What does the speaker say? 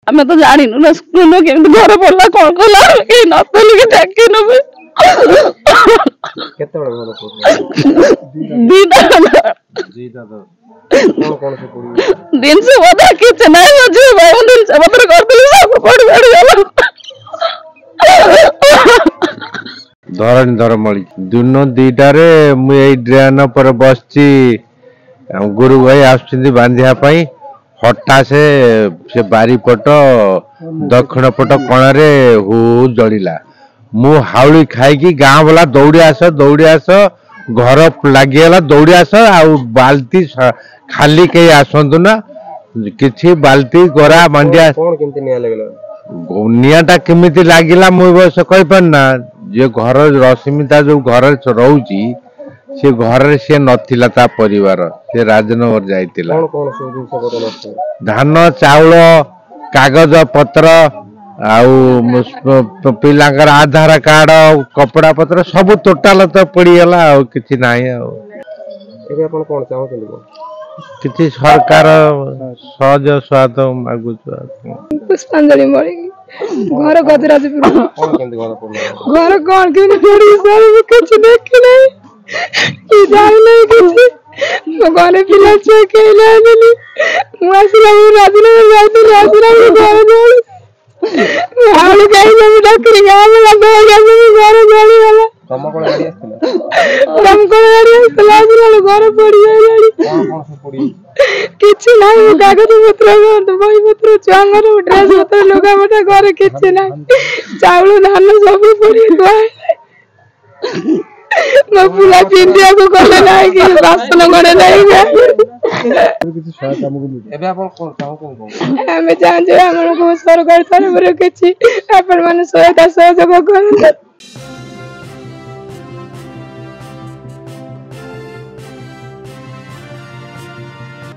ଆମେ ତ ଜାଣିନୁ ନା ସ୍କୁଲ କେମିତି ଘରେ ପଡିଲା କଣ କଲା କେହି ନଥିଲେ କି ଡାକି ନେବେ କେତେବେଳେ ଘର ପଡିଲା? ଦିଟା ଜିନିଷ ବୋଧେ କିଛି ନାହିଁ ମୋ ଝିଅ ବାବୁ ଜିନିଷ ପତ୍ର କରିଦେଲି ସବୁ ପଡି ପଡିଗଲା। ଧରଣୀ ଧରମଳି ଦିନ 2ଟାରେ ମୁଁ ଏଇ ଡ୍ରେନ ଉପରେ ବସିଛି ଗୁରୁ ଭାଇ ଆସୁଛନ୍ତି ବାନ୍ଧିବା ପାଇଁ ହଠାତ୍ ସେ ବାରିପଟ ଦକ୍ଷିଣ ପଟ କଣରେ ହୁ ଜଳିଲା। ମୁଁ ହାଉଳି ଖାଇକି ଗାଁ ବାଲା ଦୌଡ଼ି ଆସ ଘର ଲାଗିଗଲା ଦୌଡ଼ି ଆସ ଆଉ ବାଲ୍ଟି ଖାଲି କେହି ଆସନ୍ତୁ ନା କିଛି ବାଲ୍ଟି ଗରା ମାଣ୍ଡିଆ ନିଆଁଟା କେମିତି ଲାଗିଲା ମୁଁ ବୟସ କହିପାରୁନା ଯେ ଘର ରଶ୍ମିତା ଯୋଉ ଘରେ ରହୁଛି ସେ ଘରରେ ସିଏ ନଥିଲା ତା ପରିବାର ସେ ରାଜନଗର ଯାଇଥିଲା। ଧାନ ଚାଉଳ କାଗଜ ପତ୍ର ଆଉ ପିଲାଙ୍କର ଆଧାର କାର୍ଡ କପଡା ପତ୍ର ସବୁ ଟୋଟାଲ ତ ପଡିଗଲା ଆଉ କିଛି ନାହିଁ ଆଉ। ଏବେ ଆପଣ କଣ ଚାହୁଁଛନ୍ତି? କିଛି ସରକାର ସହଜ ସହାୟତା ମାଗୁଛୁ। ପୁଷ୍ପାଞ୍ଜଳି ମଳି ଘର ଗଜରାଜପୁର ଘର କଣ କେମିତି କିଛି ଦେଖି ନାହିଁ କି ଜାଣିନାହିଁ କିଛି ମୋ ଘରେ ପିଲା ଛୁଆ କେହି ନାହାନ୍ତି। ମୁଁ ଆସିଲା ରାଜନଗର ଯାଇଥିଲି ଆସିଲା ଘର ଜଳି ହାଉଳି ଖାଇ ସବୁ ଡାକିଲି ଗାଁ ବାଲା ଦୌଡ଼ି ଆସିକି ଘର ଜଳିଗଲା। ଦମକଳ ଗାଡି ଆସିଥିଲା ଆସିଲା ଘର ପଡିଯାଇଲାଣି କିଛି ନାହିଁ କାଗଜ ପତ୍ର ବହି ପତ୍ର ଛୁଆଙ୍କର ଡ୍ରେସ ପତ୍ର ଲୁଗାପଟା ଘରେ କିଛି ନାହିଁ ଚାଉଳ ଧାନ ସବୁ ପଡି ମୋ ପିଲା ପିନ୍ଧିବାକୁ ଗଲେ ନାହିଁ କି ବାସନ ଗଡେ ନାହିଁ। ଆମେ ଚାହୁଁଛୁ ଆମକୁ ସରକାର ତରଫରୁ କିଛି ଆପଣ ମାନେ ସହାୟତା ସହଯୋଗ କରନ୍ତୁ।